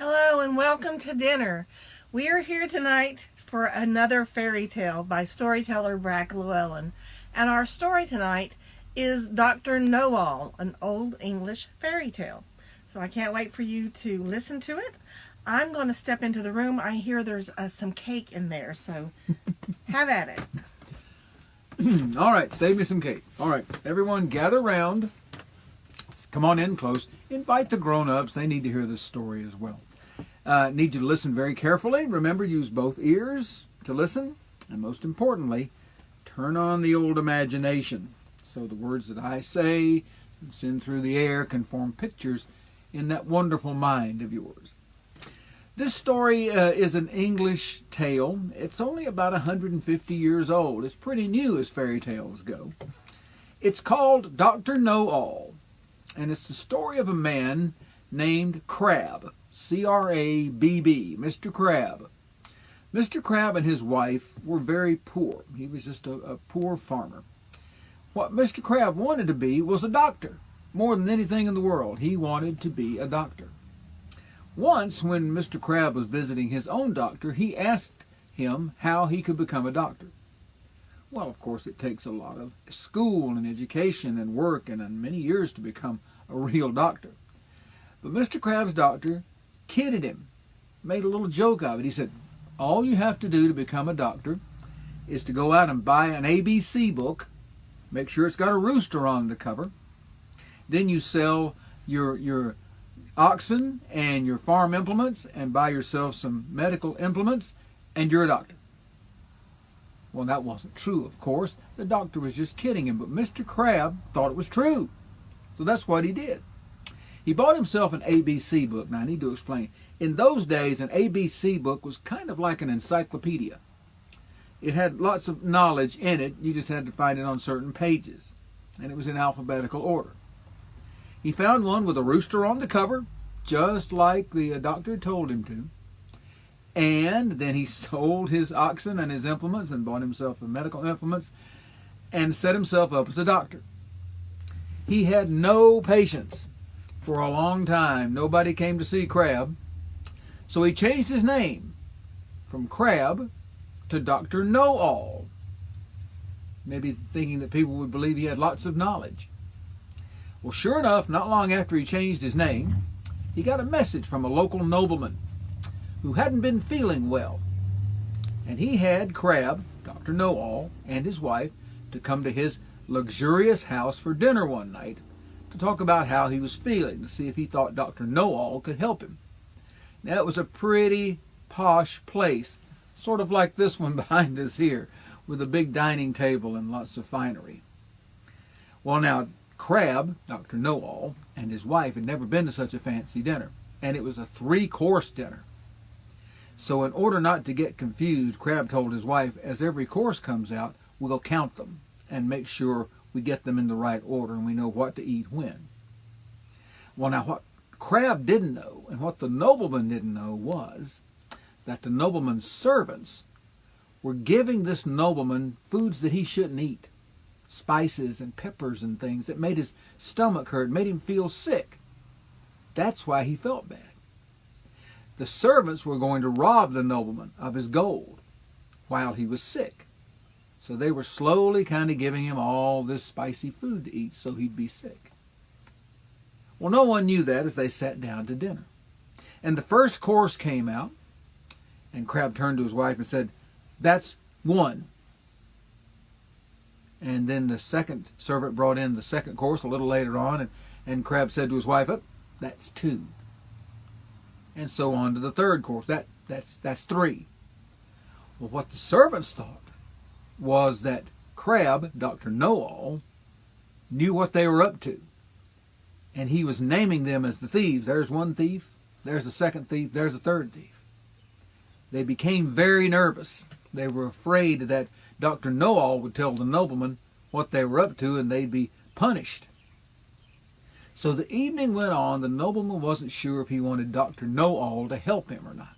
Hello and welcome to dinner. We are here tonight for another fairy tale by storyteller Brack Llewellyn. And our story tonight is Dr. Knowall, an old English fairy tale. So I can't wait for you to listen to it. I'm going to step into the room. I hear there's some cake in there, so have at it. All right, save me some cake. All right, everyone gather around. Come on in close. Invite the grown-ups. They need to hear this story as well. Need you to listen very carefully. Remember, use both ears to listen. And most importantly, turn on the old imagination. So the words that I say and send through the air can form pictures in that wonderful mind of yours. This story is an English tale. It's only about 150 years old. It's pretty new as fairy tales go. It's called Dr. Knowall. And it's the story of a man named Crab. C-R-A-B-B, Mr. Crab. Mr. Crab and his wife were very poor. He was just a poor farmer. What Mr. Crab wanted to be was a doctor. More than anything in the world, he wanted to be a doctor. Once, when Mr. Crab was visiting his own doctor, he asked him how he could become a doctor. Well, of course, it takes a lot of school and education and work and many years to become a real doctor. But Mr. Crab's doctor kidded him, made a little joke of it. He said, all you have to do to become a doctor is to go out and buy an ABC book, make sure it's got a rooster on the cover. Then you sell your oxen and your farm implements and buy yourself some medical implements, and you're a doctor. Well, that wasn't true, of course. The doctor was just kidding him, but Mr. Crab thought it was true. So that's what he did. He bought himself an ABC book. Now, I need to explain. In those days, an ABC book was kind of like an encyclopedia. It had lots of knowledge in it. You just had to find it on certain pages. And it was in alphabetical order. He found one with a rooster on the cover, just like the doctor told him to. And then he sold his oxen and his implements and bought himself some medical implements and set himself up as a doctor. He had no patience for a long time. Nobody came to see Crab. So he changed his name from Crab to Dr. Knowall. Maybe thinking that people would believe he had lots of knowledge. Well, sure enough, not long after he changed his name, he got a message from a local nobleman who hadn't been feeling well. And he had Crab, Dr. Knowall, and his wife to come to his luxurious house for dinner one night to talk about how he was feeling, to see if he thought Dr. Knowall could help him. Now, it was a pretty posh place, sort of like this one behind us here, with a big dining table and lots of finery. Well, now, Crab, Dr. Knowall, and his wife had never been to such a fancy dinner, and it was a 3-course dinner. So in order not to get confused, Crab told his wife, as every course comes out, we'll count them and make sure we get them in the right order and we know what to eat when. Well, now what Crab didn't know and what the nobleman didn't know was that the nobleman's servants were giving this nobleman foods that he shouldn't eat. Spices and peppers and things that made his stomach hurt, made him feel sick. That's why he felt bad. The servants were going to rob the nobleman of his gold while he was sick. So they were slowly kind of giving him all this spicy food to eat so he'd be sick. Well, no one knew that as they sat down to dinner. And the first course came out, and Crab turned to his wife and said, "That's one." And then the second servant brought in the second course a little later on, and Crab said to his wife, "Oh, that's 2." And so on to the third course. That's 3. Well, what the servants thought was that Crab, Dr. Knowall, knew what they were up to. And he was naming them as the thieves. There's one thief, there's a second thief, there's a third thief. They became very nervous. They were afraid that Dr. Knowall would tell the nobleman what they were up to and they'd be punished. So the evening went on. The nobleman wasn't sure if he wanted Dr. Knowall to help him or not.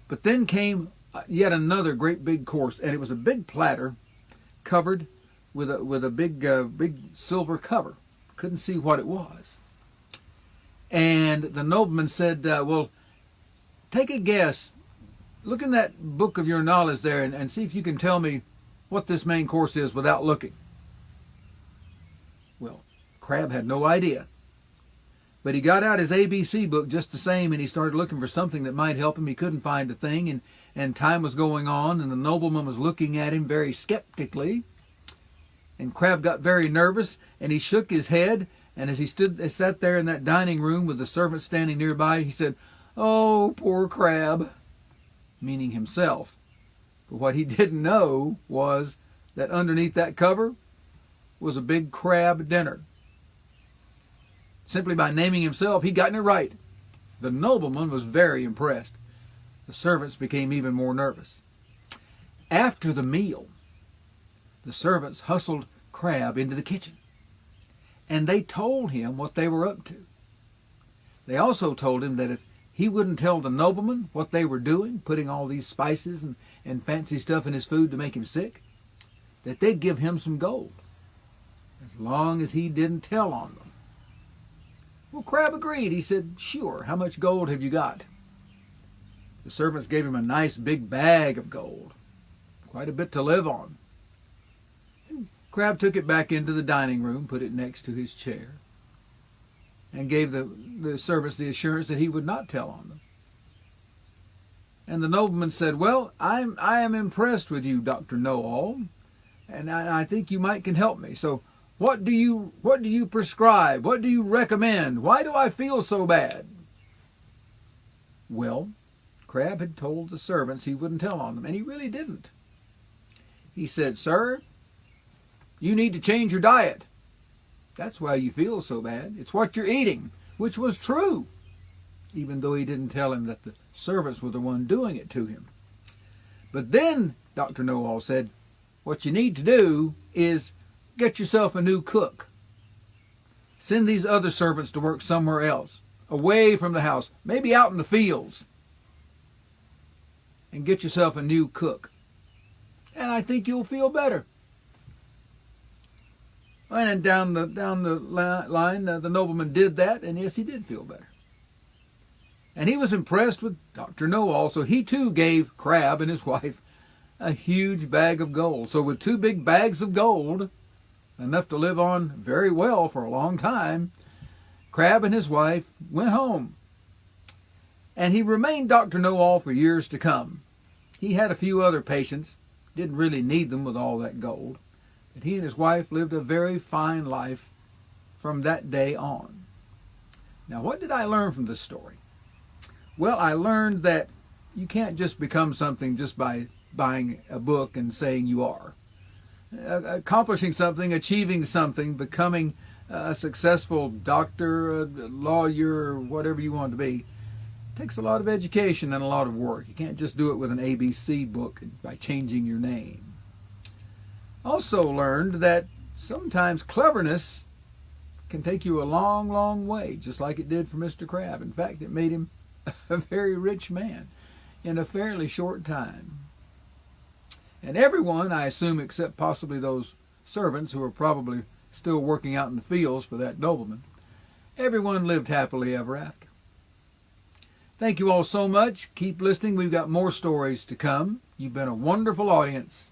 But then came yet another great big course, and it was a big platter covered with a big silver cover. Couldn't see what it was. And the nobleman said, well, take a guess. Look in that book of your knowledge there and see if you can tell me what this main course is without looking. Well, Crab had no idea. But he got out his ABC book just the same, and he started looking for something that might help him. He couldn't find a thing, and time was going on, and the nobleman was looking at him very skeptically. And Crab got very nervous, and he shook his head, and as he sat there in that dining room with the servant standing nearby, he said, "Oh, poor Crab," meaning himself. But what he didn't know was that underneath that cover was a big crab dinner. Simply by naming himself, he'd gotten it right. The nobleman was very impressed. The servants became even more nervous. After the meal, the servants hustled Crab into the kitchen, and they told him what they were up to. They also told him that if he wouldn't tell the nobleman what they were doing, putting all these spices and fancy stuff in his food to make him sick, that they'd give him some gold, as long as he didn't tell on them. Well, Crab agreed. He said, "Sure, how much gold have you got?" The servants gave him a nice big bag of gold, quite a bit to live on. And Crab took it back into the dining room, put it next to his chair, and gave the servants the assurance that he would not tell on them. And the nobleman said, "Well, I am impressed with you, Dr. Knowall, and I think you might can help me. So what do you prescribe? What do you recommend? Why do I feel so bad?" Well, Crab had told the servants he wouldn't tell on them, and he really didn't. He said, "Sir, you need to change your diet. That's why you feel so bad. It's what you're eating," which was true, even though he didn't tell him that the servants were the one doing it to him. But then Dr. Knowall said, what you need to do is get yourself a new cook. Send these other servants to work somewhere else, away from the house, maybe out in the fields, and get yourself a new cook. And I think you'll feel better. And down the line, the nobleman did that, and yes, he did feel better. And he was impressed with Dr. Knowall, so he too gave Crab and his wife a huge bag of gold. So with 2 big bags of gold, enough to live on very well for a long time, Crab and his wife went home. And he remained Dr. Knowall for years to come. He had a few other patients, didn't really need them with all that gold. But he and his wife lived a very fine life from that day on. Now, what did I learn from this story? Well, I learned that you can't just become something just by buying a book and saying you are. Accomplishing something, achieving something, becoming a successful doctor, a lawyer, whatever you want to be, takes a lot of education and a lot of work. You can't just do it with an ABC book by changing your name. Also learned that sometimes cleverness can take you a long, long way, just like it did for Mr. Crab. In fact, it made him a very rich man in a fairly short time. And everyone, I assume, except possibly those servants who are probably still working out in the fields for that nobleman, everyone lived happily ever after. Thank you all so much. Keep listening. We've got more stories to come. You've been a wonderful audience.